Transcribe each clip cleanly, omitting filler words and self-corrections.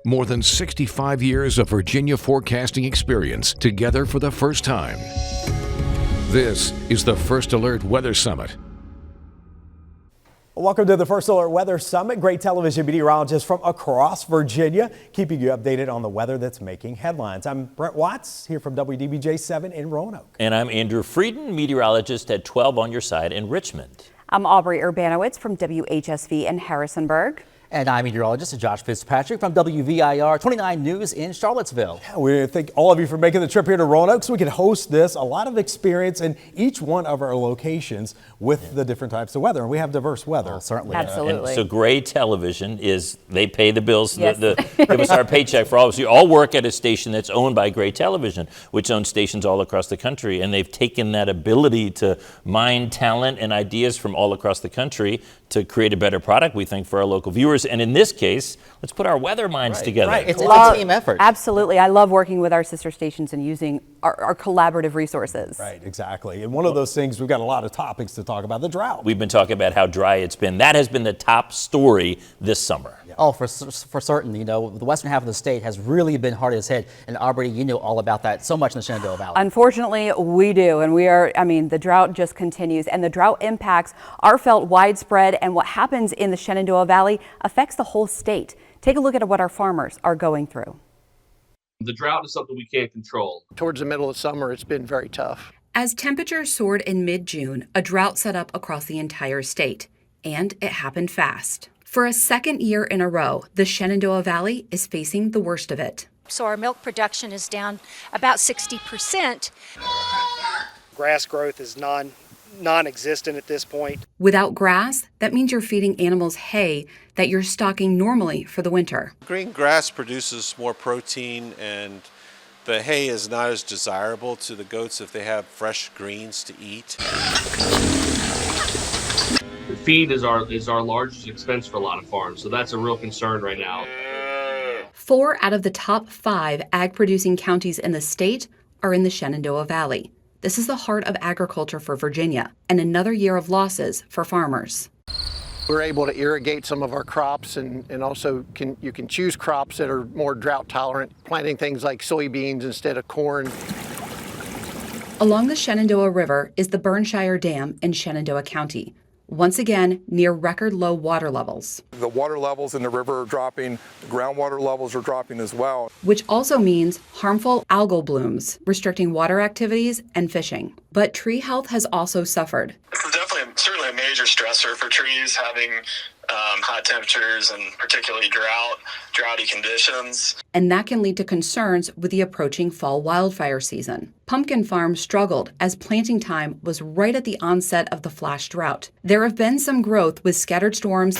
More than 65 years of Virginia forecasting experience together for the first time. This is the First Alert Weather Summit. Welcome to the First Alert Weather Summit. Great television meteorologists from across Virginia, keeping you updated on the weather that's making headlines. I'm Brent Watts, here from WDBJ7 in Roanoke. And I'm Andrew Frieden, meteorologist at 12 on your side in Richmond. I'm Aubrey Urbanowitz from WHSV in Harrisonburg. And I'm meteorologist Josh Fitzpatrick from WVIR 29 News in Charlottesville. We thank all of you for making the trip here to Roanoke so we can host this. A lot of experience in each one of our locations with the different types of weather. And we have diverse weather. Oh, certainly. Absolutely. And so Gray Television they pay the bills. Yes. Give us our paycheck for all of us. You all work at a station that's owned by Gray Television, which owns stations all across the country. And they've taken that ability to mine talent and ideas from all across the country to create a better product, we think, for our local viewers. And in this case, let's put our weather minds together. Right. It's a team effort. Absolutely. I love working with our sister stations and using our collaborative resources. Right, exactly. And one of those things, we've got a lot of topics to talk about, the drought. We've been talking about how dry it's been. That has been the top story this summer. Yeah. Oh, for certain. You know, the western half of the state has really been hard as hit. And Aubrey, you know all about that so much in the Shenandoah Valley. Unfortunately, we do. And the drought just continues. And the drought impacts are felt widespread. And what happens in the Shenandoah Valley affects the whole state. Take a look at what our farmers are going through. The drought is something we can't control. Towards the middle of summer, it's been very tough. As temperatures soared in mid-June, a drought set up across the entire state. And it happened fast. For a second year in a row, the Shenandoah Valley is facing the worst of it. So our milk production is down about 60%. Grass growth is non-existent at this point. Without grass, that means you're feeding animals hay that you're stocking normally for the winter. Green grass produces more protein, and the hay is not as desirable to the goats if they have fresh greens to eat. The feed is our largest expense for a lot of farms, so that's a real concern right now. 4 out of the top 5 ag-producing counties in the state are in the Shenandoah Valley. This is the heart of agriculture for Virginia, and another year of losses for farmers. We're able to irrigate some of our crops, and also you can choose crops that are more drought tolerant, planting things like soybeans instead of corn. Along the Shenandoah River is the Burnshire Dam in Shenandoah County, once again near record low water levels. The water levels in the river are dropping, the groundwater levels are dropping as well. Which also means harmful algal blooms, restricting water activities and fishing. But tree health has also suffered. This is certainly a major stressor for trees, having high temperatures and particularly droughty conditions. And that can lead to concerns with the approaching fall wildfire season. Pumpkin farms struggled as planting time was right at the onset of the flash drought. There have been some growth with scattered storms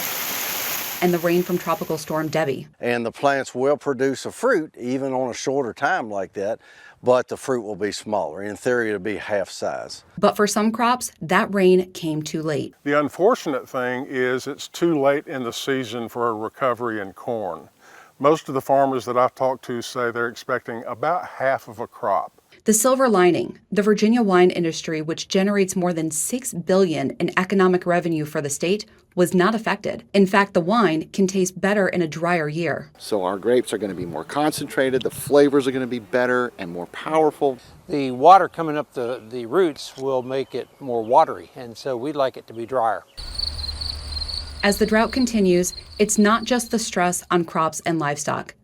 and the rain from Tropical Storm Debbie. And the plants will produce a fruit even on a shorter time like that, but the fruit will be smaller. In theory, it'll be half size. But for some crops, that rain came too late. The unfortunate thing is it's too late in the season for a recovery in corn. Most of the farmers that I've talked to say they're expecting about half of a crop. The silver lining, the Virginia wine industry, which generates more than $6 billion in economic revenue for the state, was not affected. In fact, the wine can taste better in a drier year. So our grapes are going to be more concentrated, the flavors are going to be better and more powerful. The water coming up the roots will make it more watery, and so we'd like it to be drier. As the drought continues, it's not just the stress on crops and livestock,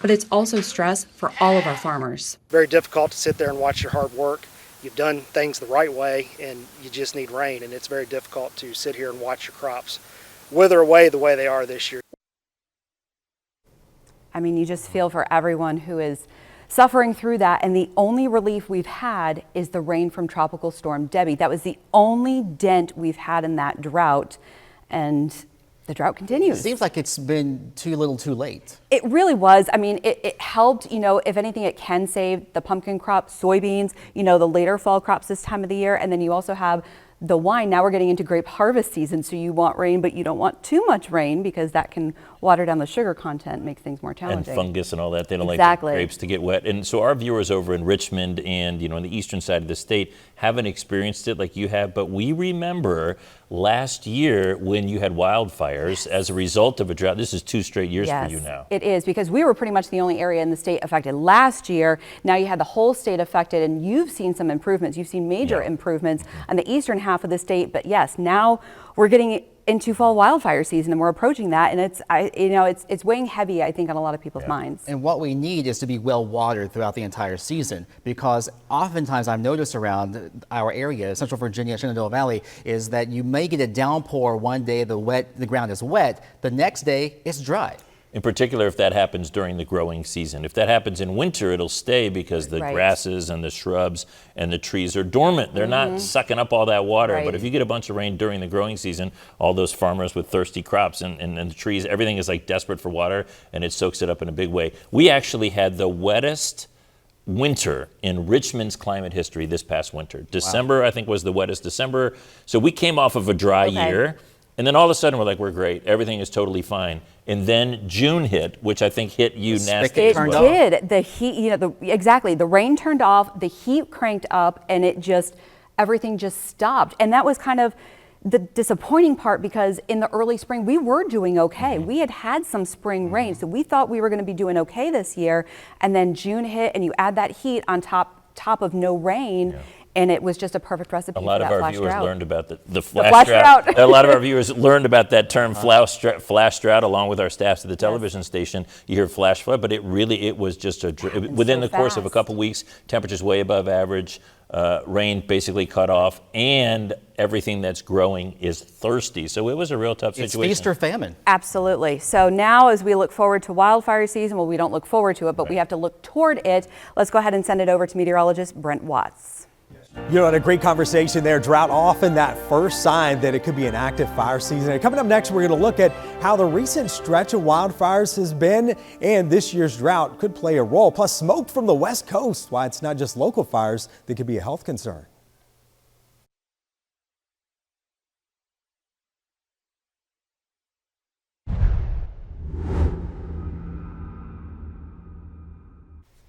but it's also stress for all of our farmers. Very difficult to sit there and watch your hard work. You've done things the right way and you just need rain, and it's very difficult to sit here and watch your crops wither away the way they are this year. I mean, you just feel for everyone who is suffering through that, and the only relief we've had is the rain from Tropical Storm Debbie. That was the only dent we've had in that drought, and the drought continues. It seems like it's been too little too late. It really was. I mean, it helped, if anything, it can save the pumpkin crop, soybeans, the later fall crops this time of the year. And then you also have the wine. Now we're getting into grape harvest season, so you want rain, but you don't want too much rain because that can water down the sugar content, makes things more challenging. And fungus and all that. They don't like the grapes to get wet. And so our viewers over in Richmond and, on the eastern side of the state haven't experienced it like you have, but we remember last year when you had wildfires as a result of a drought. This is 2 straight years for you now. It is, because we were pretty much the only area in the state affected last year. Now you had the whole state affected, and you've seen some improvements. You've seen major improvements on the eastern half of the state. But yes, now we're getting into fall wildfire season, and we're approaching that, and it's weighing heavy, I think, on a lot of people's minds. And what we need is to be well watered throughout the entire season, because oftentimes I've noticed around our area, Central Virginia, Shenandoah Valley, is that you may get a downpour one day, the ground is wet, the next day it's dry. In particular, if that happens during the growing season. If that happens in winter, it'll stay because the grasses and the shrubs and the trees are dormant. They're not sucking up all that water. But if you get a bunch of rain during the growing season, all those farmers with thirsty crops and the trees, everything is like desperate for water, and it soaks it up in a big way. We actually had the wettest winter in Richmond's climate history this past winter. December, I think, was the wettest December. So we came off of a dry year. And then all of a sudden, we're like, we're great. Everything is totally fine. And then June hit, which I think hit you nasty as well. It did. The heat, exactly. The rain turned off, the heat cranked up, and everything just stopped. And that was kind of the disappointing part, because in the early spring, we were doing okay. We had some spring rain, so we thought we were going to be doing okay this year. And then June hit, and you add that heat on top of no rain. And it was just a perfect recipe for that flash drought. A lot of our viewers learned about the flash drought. A lot of our viewers learned about that term flash drought along with our staffs at the television station. You hear flash flood, but it was just within the course of a couple weeks, temperatures way above average, rain basically cut off, and everything that's growing is thirsty. So it was a real tough situation. It's feast or famine. Absolutely. So now as we look forward to wildfire season, well, we don't look forward to it, but we have to look toward it. Let's go ahead and send it over to meteorologist Brent Watts. Had a great conversation there. Drought often that first sign that it could be an active fire season. And coming up next, we're going to look at how the recent stretch of wildfires has been, and this year's drought could play a role. Plus, smoke from the West Coast, why it's not just local fires that could be a health concern.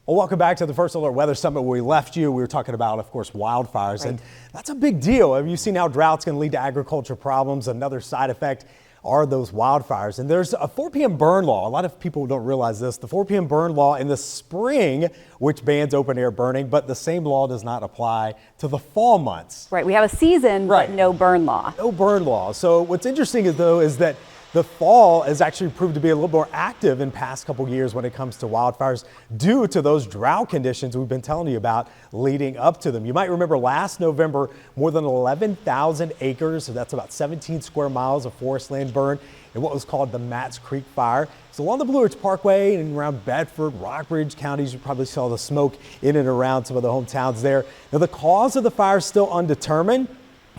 Well, welcome back to the First Alert Weather Summit. Where we left you, we were talking about, of course, wildfires, and that's a big deal. Have you seen how droughts can lead to agriculture problems? Another side effect are those wildfires. And there's a 4 p.m. burn law. A lot of people don't realize this. The 4 p.m. burn law in the spring, which bans open air burning, but the same law does not apply to the fall months. Right. We have a season, but no burn law. No burn law. So what's interesting is that the fall has actually proved to be a little more active in past couple years when it comes to wildfires due to those drought conditions we've been telling you about leading up to them. You might remember last November, more than 11,000 acres, so that's about 17 square miles of forest land burned in what was called the Matts Creek Fire. It's along the Blue Ridge Parkway and around Bedford, Rockbridge counties. You probably saw the smoke in and around some of the hometowns there. Now, the cause of the fire is still undetermined,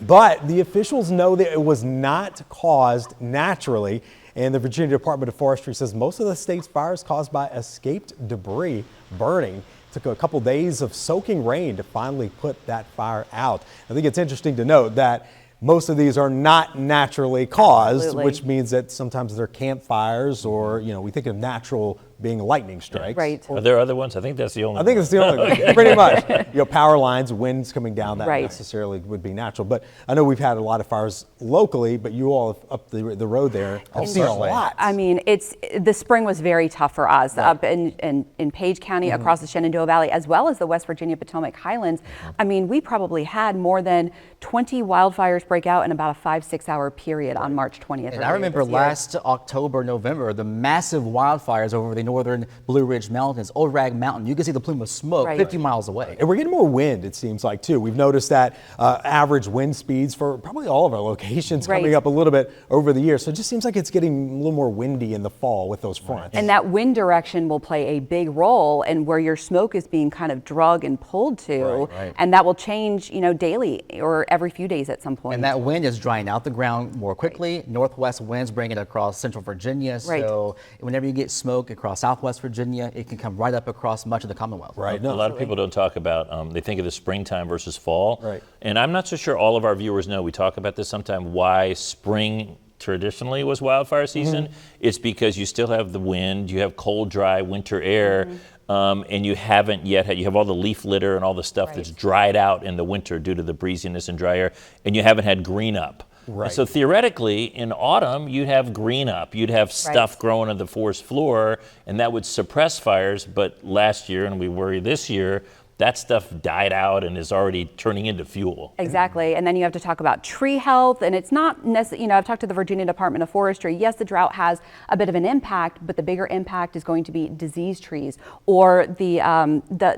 but the officials know that it was not caused naturally, and the Virginia Department of Forestry says most of the state's fires caused by escaped debris burning. It took a couple days of soaking rain to finally put that fire out. I think it's interesting to note that most of these are not naturally caused, which means that sometimes they're campfires or, we think of natural being lightning strikes. Right. Are there other ones? I think that's the only one. I think it's the only one, pretty much. Power lines, winds coming down, that necessarily would be natural. But I know we've had a lot of fires locally, but you all up the road there have seen a lot. I mean, the spring was very tough for us up in Page County, across the Shenandoah Valley, as well as the West Virginia Potomac Highlands. I mean, we probably had more than 20 wildfires break out in about a 5-6 hour period on March 20th. And I remember last October, November, the massive wildfires over the northern Blue Ridge Mountains, Old Rag Mountain. You can see the plume of smoke 50 miles away. And we're getting more wind, it seems like, too. We've noticed that average wind speeds for probably all of our locations coming up a little bit over the year. So it just seems like it's getting a little more windy in the fall with those fronts. And that wind direction will play a big role in where your smoke is being kind of drug and pulled to. And that will change, daily or every few days at some point. And that wind is drying out the ground more quickly. Northwest winds bring it across central Virginia. So whenever you get smoke across southwest Virginia, it can come right up across much of the Commonwealth. A lot of people don't talk about, they think of the springtime versus fall. And I'm not so sure all of our viewers know, we talk about this sometime, why spring traditionally was wildfire season. It's because you still have the wind, you have cold, dry winter air, and you haven't yet had, you have all the leaf litter and all the stuff that's dried out in the winter due to the breeziness and dry air, and you haven't had green up. Right. And so theoretically, in autumn, you'd have green up, you'd have stuff growing on the forest floor, and that would suppress fires. But last year, and we worry this year, that stuff died out and is already turning into fuel. Exactly. And then you have to talk about tree health. And it's not necessarily, I've talked to the Virginia Department of Forestry. Yes, the drought has a bit of an impact, but the bigger impact is going to be diseased trees or the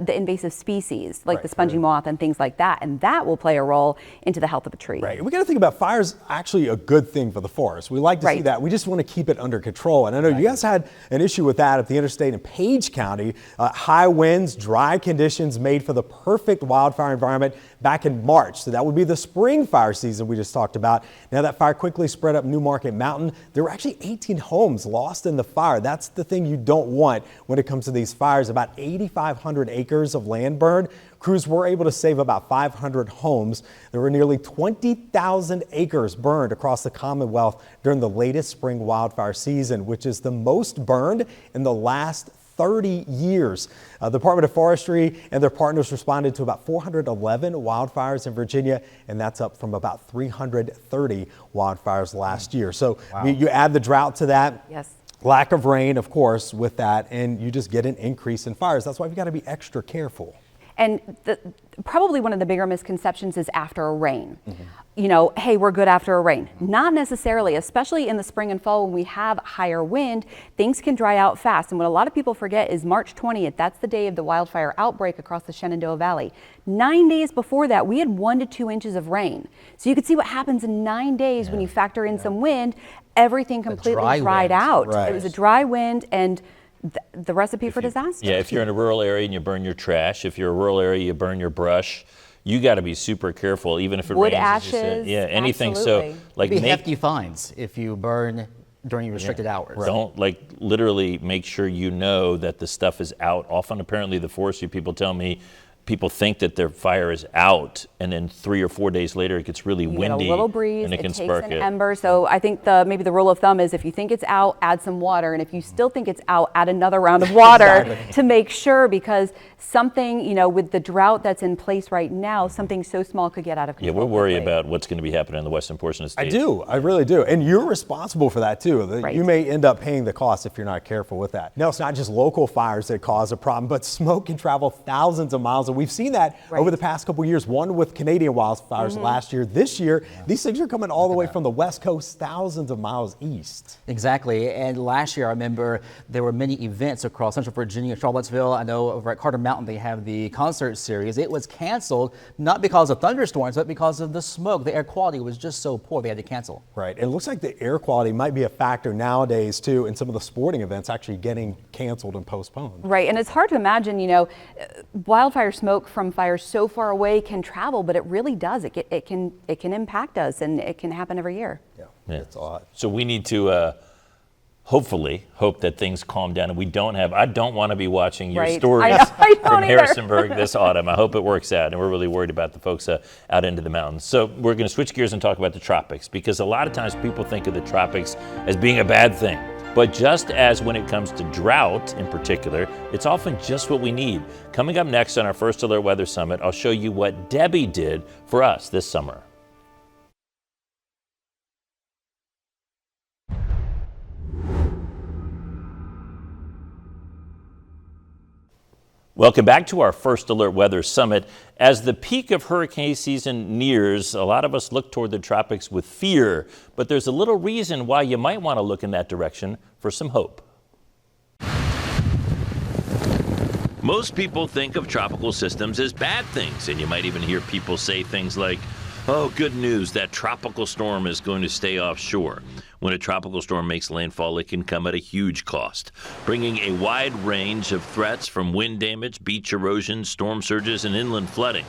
invasive species like the spongy moth and things like that. And that will play a role into the health of a tree. Right. We got to think about fire's actually a good thing for the forest. We like to see that. We just want to keep it under control. And I know you guys had an issue with that at the interstate in Page County. High winds, dry conditions made for the perfect wildfire environment back in March. So that would be the spring fire season we just talked about. Now that fire quickly spread up Newmarket Mountain. There were actually 18 homes lost in the fire. That's the thing you don't want when it comes to these fires. About 8,500 acres of land burned. Crews were able to save about 500 homes. There were nearly 20,000 acres burned across the Commonwealth during the latest spring wildfire season, which is the most burned in the last 30 years. The Department of Forestry and their partners responded to about 411 wildfires in Virginia, and that's up from about 330 wildfires last year. So you add the drought to that. Yes. Lack of rain, of course, with that, and you just get an increase in fires. That's why we've got to be extra careful. And probably one of the bigger misconceptions is after a rain. You know, hey, we're good after a rain. Not necessarily, especially in the spring and fall when we have higher wind, things can dry out fast. And what a lot of people forget is March 20th, that's the day of the wildfire outbreak across the Shenandoah Valley. 9 days before that, we had 1 to 2 inches of rain. So you can see what happens in 9 days when you factor in some wind, everything completely dried out. It was a dry wind and the recipe for disaster. Yeah, if you're in a rural area and you burn your trash, if you're a rural area, you burn your brush, you got to be super careful, even if it Wood rains. ashes, yeah, anything. absolutely. So, like, It'd be hefty fines if you burn during restricted hours. Don't, like, literally make sure you know that the stuff is out. Often, apparently, the forestry people tell me people think that their fire is out, and then 3 or 4 days later, it gets really windy. Get a little breeze, and it can takes spark an it. ember. So I think maybe the rule of thumb is if you think it's out, add some water. And if you still think it's out, add another round of water to make sure, because something, with the drought that's in place right now, something so small could get out of control. Yeah, we're worried about what's going to be happening in the western portion of the state. I do. I really do. And you're responsible for that too. You may end up paying the cost if you're not careful with that. No, it's not just local fires that cause a problem, but smoke can travel thousands of miles. And we've seen that over the past couple of years, one with Canadian wildfires last year. This year, these things are coming all the way from the West Coast, thousands of miles east. Exactly. And last year, I remember there were many events across Central Virginia, Charlottesville. I know over at Carter Mountain, they have the concert series. It was canceled, not because of thunderstorms, but because of the smoke. The air quality was just so poor, they had to cancel. Right. It looks like the air quality might be a factor nowadays, too, in some of the sporting events actually getting canceled and postponed. Right. And it's hard to imagine, wildfire smoke from fires so far away can travel, but it really does. It can impact us, and it can happen every year. Yeah. It's odd. So we need to hopefully hope that things calm down, and I don't want to be watching your stories from Harrisonburg this autumn. I hope it works out, and we're really worried about the folks out into the mountains. So we're going to switch gears and talk about the tropics, because a lot of times people think of the tropics as being a bad thing. But just as when it comes to drought in particular, it's often just what we need. Coming up next on our First Alert Weather Summit, I'll show you what Debbie did for us this summer. Welcome back to our First Alert Weather Summit. As the peak of hurricane season nears, a lot of us look toward the tropics with fear, but there's a little reason why you might want to look in that direction for some hope. Most people think of tropical systems as bad things, and you might even hear people say things like, oh, good news, that tropical storm is going to stay offshore. When a tropical storm makes landfall, it can come at a huge cost, bringing a wide range of threats from wind damage, beach erosion, storm surges, and inland flooding.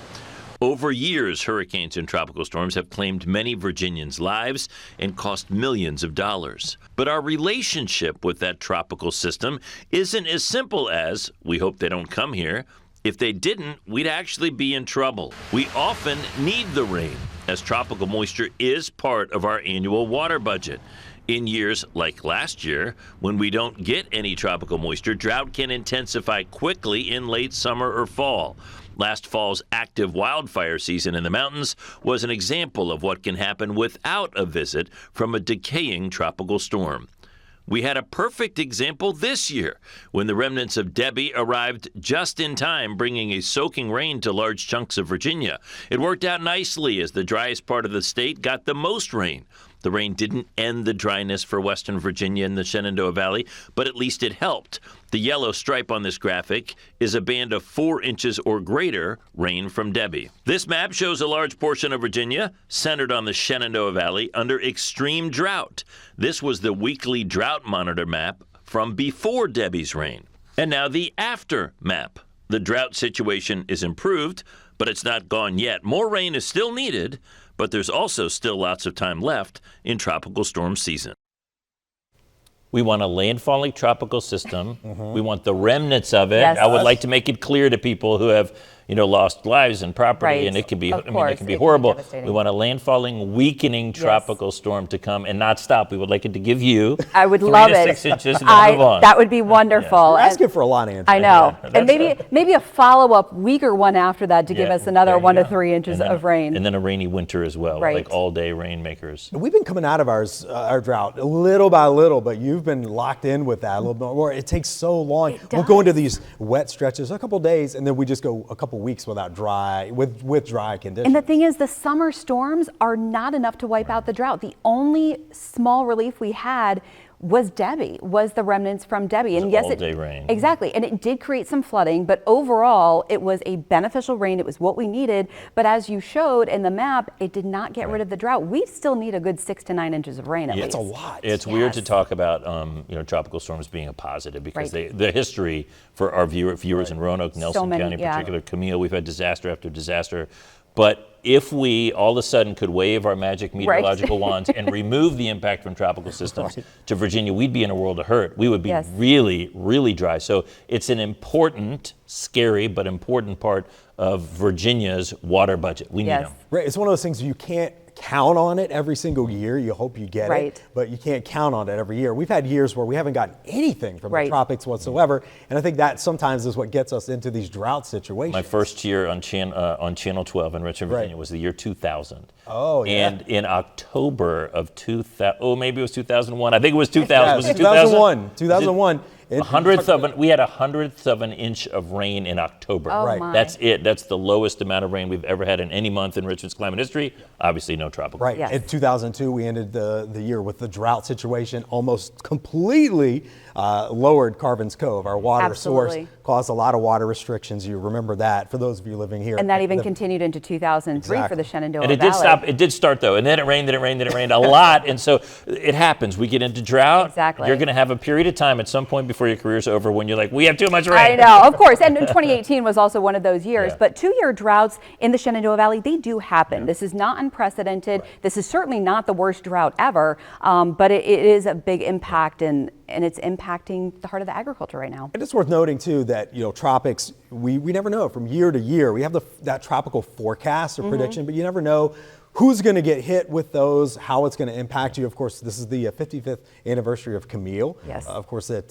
Over years, hurricanes and tropical storms have claimed many Virginians' lives and cost millions of dollars. But our relationship with that tropical system isn't as simple as, we hope they don't come here. If they didn't, we'd actually be in trouble. We often need the rain, as tropical moisture is part of our annual water budget. In years like last year, when we don't get any tropical moisture, drought can intensify quickly in late summer or fall. Last fall's active wildfire season in the mountains was an example of what can happen without a visit from a decaying tropical storm. We had a perfect example this year when the remnants of Debbie arrived just in time, bringing a soaking rain to large chunks of Virginia. It worked out nicely as the driest part of the state got the most rain. The rain didn't end the dryness for western Virginia and the Shenandoah Valley, but at least it helped. The yellow stripe on this graphic is a band of 4 inches or greater rain from Debbie. This map shows a large portion of Virginia centered on the Shenandoah Valley under extreme drought. This was the weekly drought monitor map from before Debbie's rain. And now the after map. The drought situation is improved, but it's not gone yet. More rain is still needed, but there's also still lots of time left in tropical storm season. We want a landfalling tropical system. We want the remnants of it. Yes. I would like to make it clear to people who have, lost lives and property, Right. and it can be, Of it can course, be it can be horrible. devastating. We want a landfalling, weakening tropical storm to come and not stop. We would like it to give you I would 3 love to it. 6 inches and then move on. That would be wonderful. You're And- asking for a lot, Andrew. I know. Yeah, And maybe a follow-up weaker one after that to give Yeah, us another there you 1 to go. 3 inches And then- of rain. And then a rainy winter as well, Right. like all-day rainmakers. We've been coming out of our drought little by little, but you've been locked in with that a little bit more. It takes so long. We'll go into these wet stretches a couple days, and then we just go a couple weeks without with dry conditions. And the thing is, the summer storms are not enough to wipe out the drought. The only small relief we had was the remnants from Debbie. And yes, all-day rain. Exactly. And it did create some flooding, but overall, it was a beneficial rain. It was what we needed. But as you showed in the map, it did not get rid of the drought. We still need a good 6 to 9 inches of rain at least. That's a lot. It's weird to talk about tropical storms being a positive because Right. the history for our viewers in Roanoke, Nelson many, County in yeah. particular, Camille, we've had disaster after disaster. But if we all of a sudden could wave our magic meteorological wands and remove the impact from tropical systems to Virginia, we'd be in a world of hurt. We would be really, really dry. So it's an important, scary, but important part of Virginia's water budget. We need them. Right. It's one of those things you can't count on it every single year. You hope you get it, but you can't count on it every year. We've had years where we haven't gotten anything from the tropics whatsoever, and I think that sometimes is what gets us into these drought situations. My first year on Channel 12 in Richmond, Virginia was the year 2000. Oh, yeah. And in October of 2000, maybe it was 2001. I think it was 2000. Was it 2001. 2001. We had 100th of an inch of rain in October. Oh, Right. my. That's it. That's the lowest amount of rain we've ever had in any month in Richmond's climate history. Obviously, no tropical. Right. In 2002, we ended the year with the drought situation almost completely lowered Carvin's Cove. Our water source caused a lot of water restrictions. You remember that for those of you living here. And that even continued into 2003 for the Shenandoah And it Valley. did stop. It did start though, and then it rained a lot, and so it happens. We get into drought. Exactly. You're going to have a period of time at some point before your career's over when you're like, we have too much rain. I know, of course. And 2018 was also one of those years. But 2-year droughts in the Shenandoah Valley, they do happen. This is not unprecedented. This is certainly not the worst drought ever, but it is a big impact, and it's impacting the heart of the agriculture right now. And it's worth noting too that tropics, we never know from year to year. We have that tropical forecast or prediction, but you never know who's going to get hit with those, how it's going to impact you. Of course, this is the 55th anniversary of Camille. Yes. Of course, that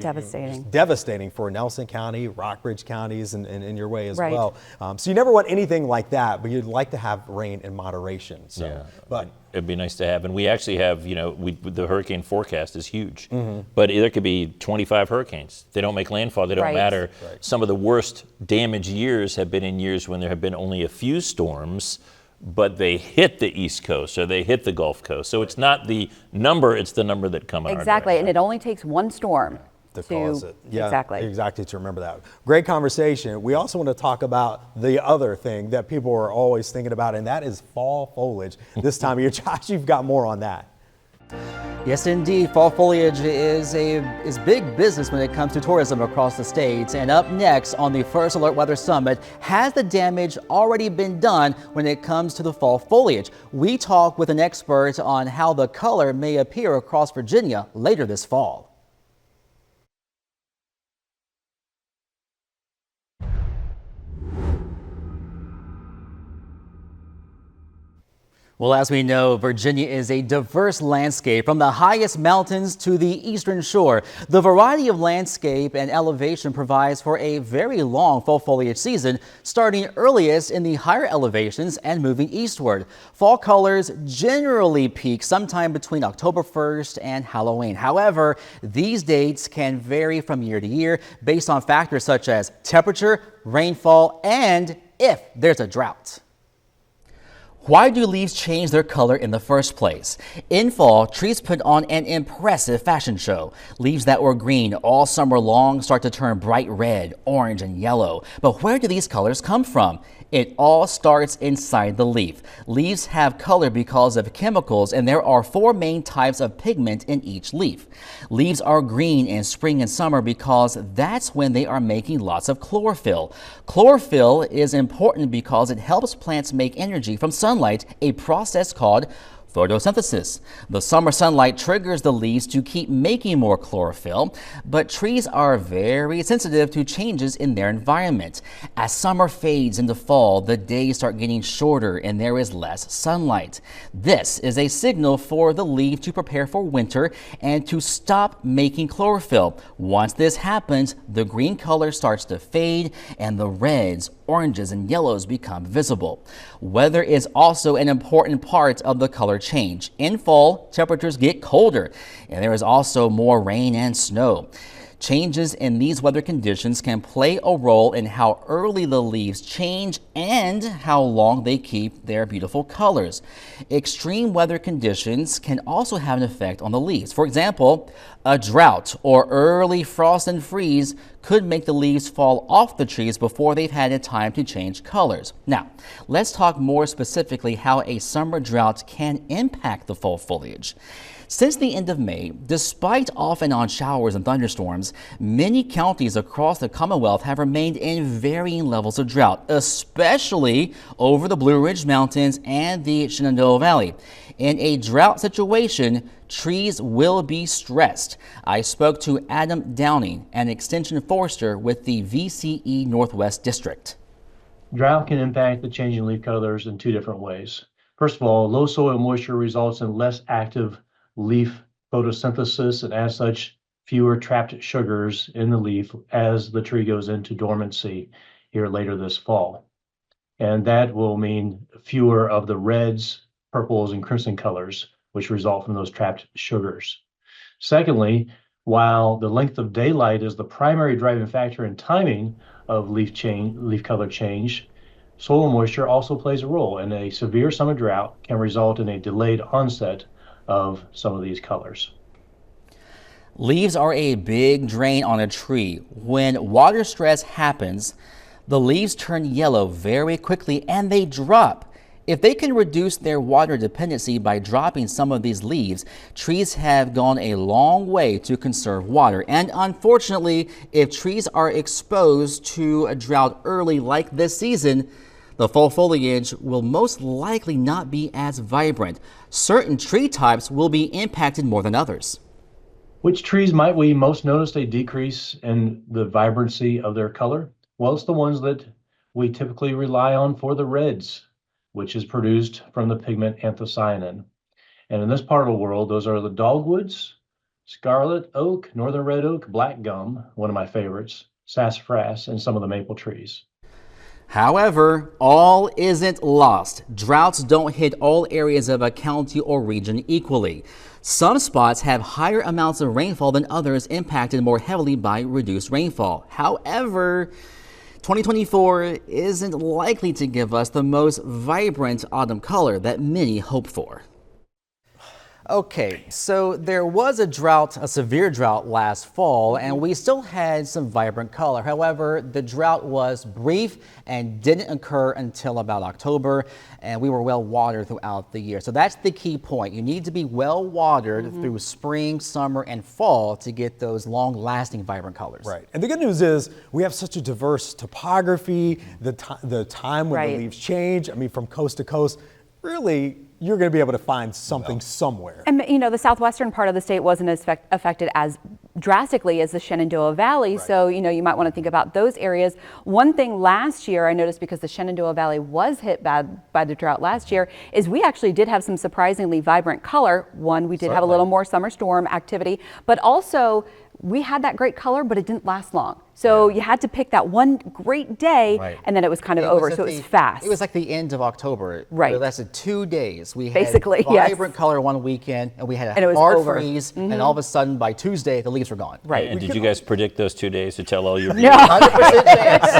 Devastating. Devastating for Nelson County, Rockbridge counties, and in your way as Right. well. So you never want anything like that, but you'd like to have rain in moderation. So, but it'd be nice to have, and we actually have. The hurricane forecast is huge, but there could be 25 hurricanes. They don't make landfall. They don't matter. Some of the worst damage years have been in years when there have been only a few storms, but they hit the East Coast or they hit the Gulf Coast. So it's not the number, it's the number that come out. Exactly, and it only takes one storm to cause it. Yeah, exactly to remember that. Great conversation. We also want to talk about the other thing that people are always thinking about, and that is fall foliage. This time of year, Josh, you've got more on that. Yes, indeed. Fall foliage is big business when it comes to tourism across the states. And up next on the First Alert Weather Summit, has the damage already been done when it comes to the fall foliage? We talk with an expert on how the color may appear across Virginia later this fall. Well, as we know, Virginia is a diverse landscape from the highest mountains to the eastern shore. The variety of landscape and elevation provides for a very long fall foliage season, starting earliest in the higher elevations and moving eastward. Fall colors generally peak sometime between October 1st and Halloween. However, these dates can vary from year to year based on factors such as temperature, rainfall, and if there's a drought. Why do leaves change their color in the first place? In fall, trees put on an impressive fashion show. Leaves that were green all summer long start to turn bright red, orange, and yellow. But where do these colors come from? It all starts inside the leaf. Leaves have color because of chemicals, and there are 4 main types of pigment in each leaf. Leaves are green in spring and summer because that's when they are making lots of chlorophyll. Chlorophyll is important because it helps plants make energy from sunlight, a process called photosynthesis. The summer sunlight triggers the leaves to keep making more chlorophyll, but trees are very sensitive to changes in their environment. As summer fades into fall, the days start getting shorter and there is less sunlight. This is a signal for the leaf to prepare for winter and to stop making chlorophyll. Once this happens, the green color starts to fade and the reds, oranges, and yellows become visible. Weather is also an important part of the color change. In fall, temperatures get colder, and there is also more rain and snow. Changes in these weather conditions can play a role in how early the leaves change and how long they keep their beautiful colors. Extreme weather conditions can also have an effect on the leaves. For example, a drought or early frost and freeze could make the leaves fall off the trees before they've had a time to change colors. Now, let's talk more specifically how a summer drought can impact the fall foliage. Since the end of May, despite off and on showers and thunderstorms, many counties across the Commonwealth have remained in varying levels of drought, especially over the Blue Ridge Mountains and the Shenandoah Valley. In a drought situation, trees will be stressed. I spoke to Adam Downing, an extension forester with the VCE Northwest District. Drought can impact the changing leaf colors in 2 different ways. First of all, low soil moisture results in less active leaf photosynthesis, and as such, fewer trapped sugars in the leaf as the tree goes into dormancy here later this fall. And that will mean fewer of the reds, purples, and crimson colors, which result from those trapped sugars. Secondly, while the length of daylight is the primary driving factor in timing of leaf color change, soil moisture also plays a role, and a severe summer drought can result in a delayed onset of some of these colors. Leaves are a big drain on a tree. When water stress happens, the leaves turn yellow very quickly and they drop. If they can reduce their water dependency by dropping some of these leaves, trees have gone a long way to conserve water. And unfortunately, if trees are exposed to a drought early like this season, the fall foliage will most likely not be as vibrant. Certain tree types will be impacted more than others. Which trees might we most notice a decrease in the vibrancy of their color? Well, it's the ones that we typically rely on for the reds, which is produced from the pigment anthocyanin. And in this part of the world, those are the dogwoods, scarlet oak, northern red oak, black gum, one of my favorites, sassafras, and some of the maple trees. However, all isn't lost. Droughts don't hit all areas of a county or region equally. Some spots have higher amounts of rainfall than others, impacted more heavily by reduced rainfall. However, 2024 isn't likely to give us the most vibrant autumn color that many hope for. Okay, so there was a drought, a severe drought last fall, and we still had some vibrant color. However, the drought was brief and didn't occur until about October, and we were well watered throughout the year. So that's the key point. You need to be well watered through spring, summer, and fall to get those long lasting vibrant colors. Right. And the good news is we have such a diverse topography, the time when the leaves change. I mean, from coast to coast, really, you're going to be able to find something somewhere. And you know, the southwestern part of the state wasn't as affected as drastically as the Shenandoah Valley. So, you know, you might want to think about those areas. One thing last year I noticed, because the Shenandoah Valley was hit bad by the drought last year, is we actually did have some surprisingly vibrant color. One, we did have a little more summer storm activity, but also we had that great color, but it didn't last long. So you had to pick that one great day, and then it was kind of over. So it was fast. It was like the end of October. Right. It lasted 2 days. We had basically vibrant color one weekend, and we had a hard freeze, and all of a sudden by Tuesday the leaves were gone. Right. And did you guys predict those 2 days to tell all your No. 100% chance.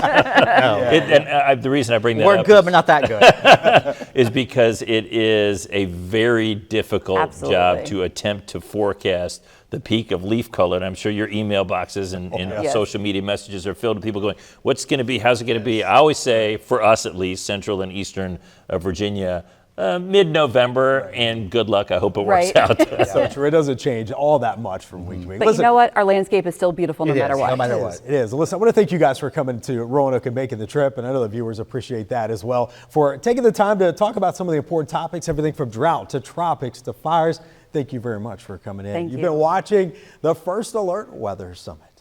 No. The reason I bring that We're up good, but not that good. is because it is a very difficult job to attempt to forecast the peak of leaf color. And I'm sure your email boxes and social media messages are filled with people going, what's going to be, how's it going to be? I always say, for us at least, central and eastern Virginia, mid-November, and good luck. I hope it works out. So true. It doesn't change all that much from week to week. But Listen, you know what? Our landscape is still beautiful no matter what. No matter what. It is. Listen, I want to thank you guys for coming to Roanoke and making the trip, and I know the viewers appreciate that as well, for taking the time to talk about some of the important topics, everything from drought to tropics to fires. Thank you very much for coming in. Thank you. You've been watching the First Alert Weather Summit.